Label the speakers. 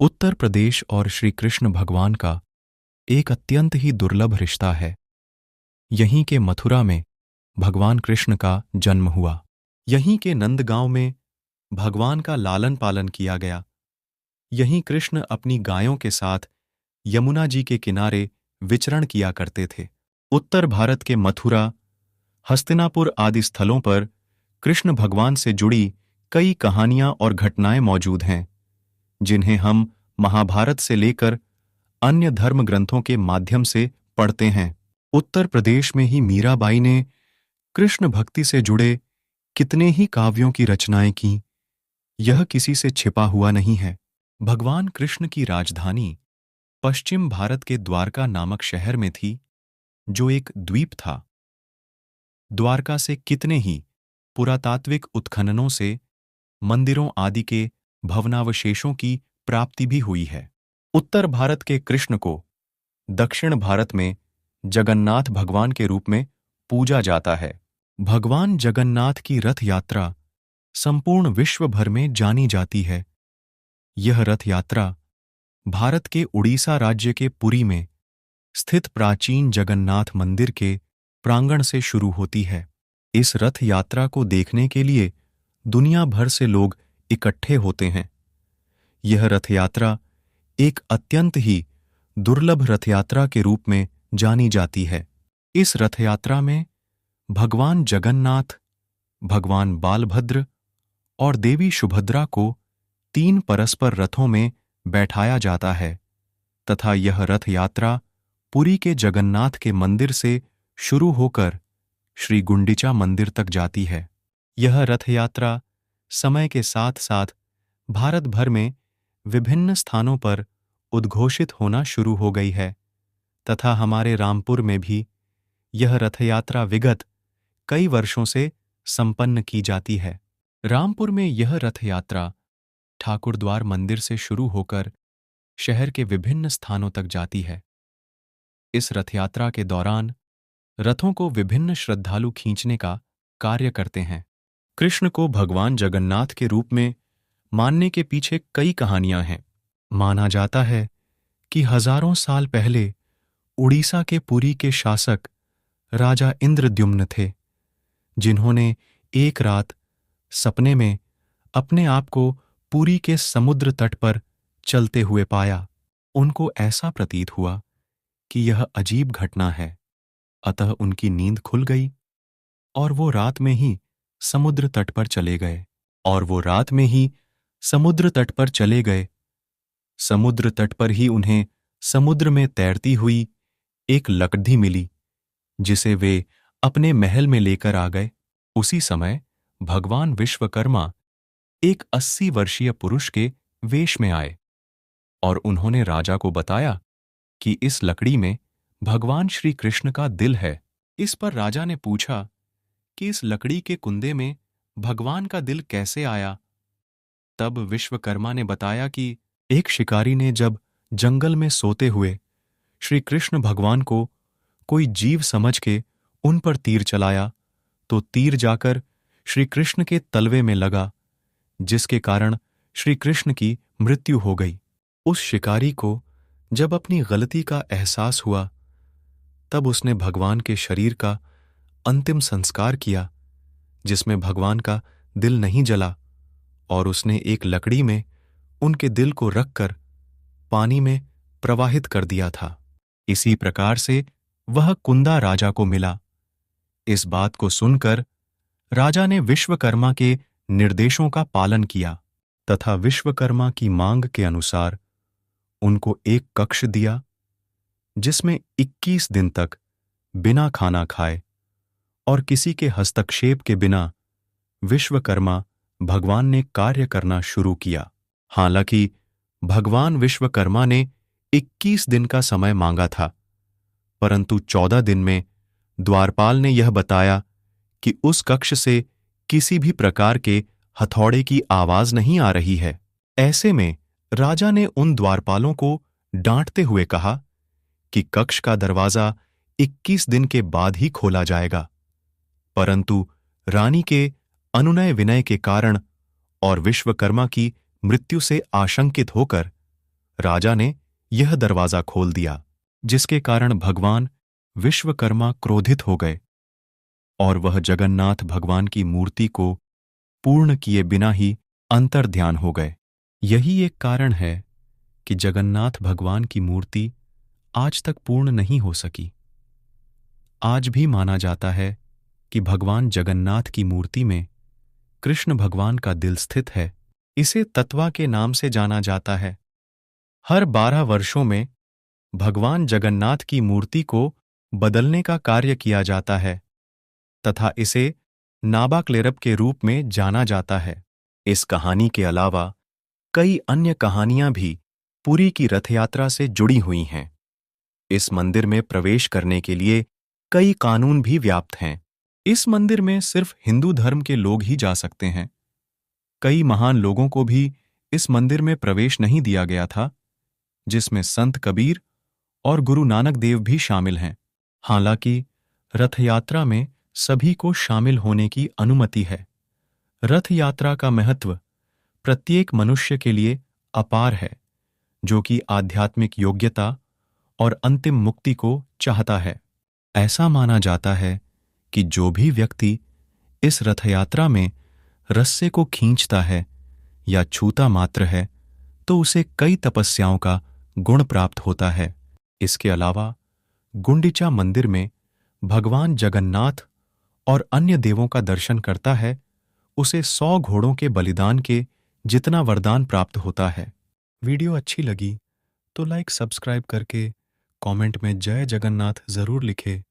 Speaker 1: उत्तर प्रदेश और श्री कृष्ण भगवान का एक अत्यंत ही दुर्लभ रिश्ता है। यहीं के मथुरा में भगवान कृष्ण का जन्म हुआ। यहीं के नंदगांव में भगवान का लालन पालन किया गया। यहीं कृष्ण अपनी गायों के साथ यमुना जी के किनारे विचरण किया करते थे। उत्तर भारत के मथुरा, हस्तिनापुर आदि स्थलों पर कृष्ण भगवान से जुड़ी कई कहानियां और घटनाएं मौजूद हैं, जिन्हें हम महाभारत से लेकर अन्य धर्म ग्रंथों के माध्यम से पढ़ते हैं। उत्तर प्रदेश में ही मीराबाई ने कृष्ण भक्ति से जुड़े कितने ही काव्यों की रचनाएं की, यह किसी से छिपा हुआ नहीं है। भगवान कृष्ण की राजधानी पश्चिम भारत के द्वारका नामक शहर में थी, जो एक द्वीप था। द्वारका से कितने ही पुरातात्विक उत्खननों से मंदिरों आदि के भवनावशेषों की प्राप्ति भी हुई है। उत्तर भारत के कृष्ण को दक्षिण भारत में जगन्नाथ भगवान के रूप में पूजा जाता है। भगवान जगन्नाथ की रथ यात्रा संपूर्ण विश्व भर में जानी जाती है। यह रथ यात्रा भारत के उड़ीसा राज्य के पुरी में स्थित प्राचीन जगन्नाथ मंदिर के प्रांगण से शुरू होती है। इस रथ यात्रा को देखने के लिए दुनिया भर से लोग इकट्ठे होते हैं। यह रथ यात्रा एक अत्यंत ही दुर्लभ रथ यात्रा के रूप में जानी जाती है। इस रथ यात्रा में भगवान जगन्नाथ, भगवान बालभद्र और देवी सुभद्रा को 3 परस्पर रथों में बैठाया जाता है तथा यह रथ यात्रा पुरी के जगन्नाथ के मंदिर से शुरू होकर श्री गुंडिचा मंदिर तक जाती है। यह रथ यात्रा समय के साथ साथ भारत भर में विभिन्न स्थानों पर उद्घोषित होना शुरू हो गई है तथा हमारे रामपुर में भी यह रथ यात्रा विगत कई वर्षों से संपन्न की जाती है। रामपुर में यह रथ यात्रा ठाकुरद्वार मंदिर से शुरू होकर शहर के विभिन्न स्थानों तक जाती है। इस रथ यात्रा के दौरान रथों को विभिन्न श्रद्धालु खींचने का कार्य करते हैं। कृष्ण को भगवान जगन्नाथ के रूप में मानने के पीछे कई कहानियां हैं। माना जाता है कि हजारों साल पहले उड़ीसा के पुरी के शासक राजा इंद्रद्युम्न थे, जिन्होंने एक रात सपने में अपने आप को पुरी के समुद्र तट पर चलते हुए पाया। उनको ऐसा प्रतीत हुआ कि यह अजीब घटना है, अतः उनकी नींद खुल गई और वो रात में ही समुद्र तट पर चले गए। समुद्र तट पर ही उन्हें समुद्र में तैरती हुई एक लकड़ी मिली, जिसे वे अपने महल में लेकर आ गए। उसी समय भगवान विश्वकर्मा एक 80 वर्षीय पुरुष के वेश में आए और उन्होंने राजा को बताया कि इस लकड़ी में भगवान श्री कृष्ण का दिल है। इस पर राजा ने पूछा कि इस लकड़ी के कुंदे में भगवान का दिल कैसे आया। तब विश्वकर्मा ने बताया कि एक शिकारी ने जब जंगल में सोते हुए श्री कृष्ण भगवान को कोई जीव समझ के उन पर तीर चलाया, तो तीर जाकर श्री कृष्ण के तलवे में लगा, जिसके कारण श्री कृष्ण की मृत्यु हो गई। उस शिकारी को जब अपनी गलती का एहसास हुआ, तब उसने भगवान के शरीर का अंतिम संस्कार किया, जिसमें भगवान का दिल नहीं जला, और उसने एक लकड़ी में उनके दिल को रखकर पानी में प्रवाहित कर दिया था। इसी प्रकार से वह कुंदा राजा को मिला। इस बात को सुनकर राजा ने विश्वकर्मा के निर्देशों का पालन किया तथा विश्वकर्मा की मांग के अनुसार उनको एक कक्ष दिया, जिसमें 21 दिन तक बिना खाना खाए और किसी के हस्तक्षेप के बिना विश्वकर्मा भगवान ने कार्य करना शुरू किया। हालांकि भगवान विश्वकर्मा ने 21 दिन का समय मांगा था, परंतु 14 दिन में द्वारपाल ने यह बताया कि उस कक्ष से किसी भी प्रकार के हथौड़े की आवाज नहीं आ रही है। ऐसे में राजा ने उन द्वारपालों को डांटते हुए कहा कि कक्ष का दरवाजा 21 दिन के बाद ही खोला जाएगा, परंतु रानी के अनुनय विनय के कारण और विश्वकर्मा की मृत्यु से आशंकित होकर राजा ने यह दरवाजा खोल दिया, जिसके कारण भगवान विश्वकर्मा क्रोधित हो गए और वह जगन्नाथ भगवान की मूर्ति को पूर्ण किए बिना ही अंतर्ध्यान हो गए। यही एक कारण है कि जगन्नाथ भगवान की मूर्ति आज तक पूर्ण नहीं हो सकी। आज भी माना जाता है कि भगवान जगन्नाथ की मूर्ति में कृष्ण भगवान का दिल स्थित है। इसे तत्वा के नाम से जाना जाता है। हर 12 वर्षों में भगवान जगन्नाथ की मूर्ति को बदलने का कार्य किया जाता है तथा इसे नाबाक्लेरब के रूप में जाना जाता है। इस कहानी के अलावा कई अन्य कहानियां भी पुरी की रथ यात्रा से जुड़ी हुई हैं। इस मंदिर में प्रवेश करने के लिए कई कानून भी व्याप्त हैं। इस मंदिर में सिर्फ हिंदू धर्म के लोग ही जा सकते हैं। कई महान लोगों को भी इस मंदिर में प्रवेश नहीं दिया गया था, जिसमें संत कबीर और गुरु नानक देव भी शामिल हैं। हालांकि रथ यात्रा में सभी को शामिल होने की अनुमति है। रथ यात्रा का महत्व प्रत्येक मनुष्य के लिए अपार है, जो कि आध्यात्मिक योग्यता और अंतिम मुक्ति को चाहता है। ऐसा माना जाता है कि जो भी व्यक्ति इस रथ यात्रा में रस्से को खींचता है या छूता मात्र है, तो उसे कई तपस्याओं का गुण प्राप्त होता है। इसके अलावा गुंडिचा मंदिर में भगवान जगन्नाथ और अन्य देवों का दर्शन करता है, उसे 100 घोड़ों के बलिदान के जितना वरदान प्राप्त होता है। वीडियो अच्छी लगी तो लाइक सब्सक्राइब करके कमेंट में जय जगन्नाथ जरूर लिखें।